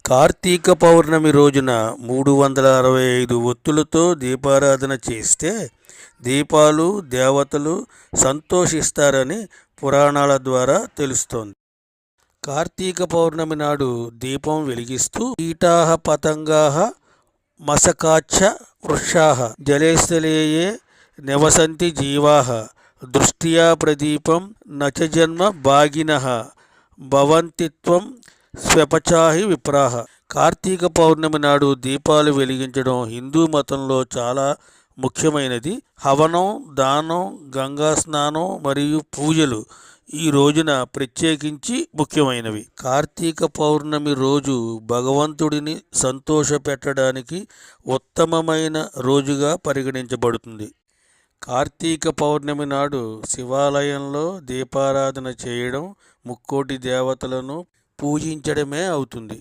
కార్తీక పౌర్ణమి రోజున 365 ఒత్తులతో దీపారాధన చేస్తే దీపాలు దేవతలు సంతోషిస్తారని పురాణాల ద్వారా తెలుస్తోంది. కార్తీక పౌర్ణమి నాడు దీపం వెలిగిస్తూ కీటాః పతంగాః మశకాచ్చ వృక్షాః జలేస్థలేయే నివసంతి జీవాః దృష్ట్యా ప్రదీపం నచ జన్మ భాగినః భవంతిత్వం స్వపచాహి విప్రాహ. కార్తీక పౌర్ణమి నాడు దీపాలు వెలిగించడం హిందూ మతంలో చాలా ముఖ్యమైనది. హవనం, దానం, గంగా స్నానం మరియు పూజలు ఈ రోజున ప్రత్యేకించి ముఖ్యమైనవి. కార్తీక పౌర్ణమి రోజు భగవంతుడిని సంతోషపెట్టడానికి ఉత్తమమైన రోజుగా పరిగణించబడుతుంది. కార్తీక పౌర్ణమి నాడు శివాలయంలో దీపారాధన చేయడం ముక్కోటి దేవతలను పూజించడమే అవుతుంది.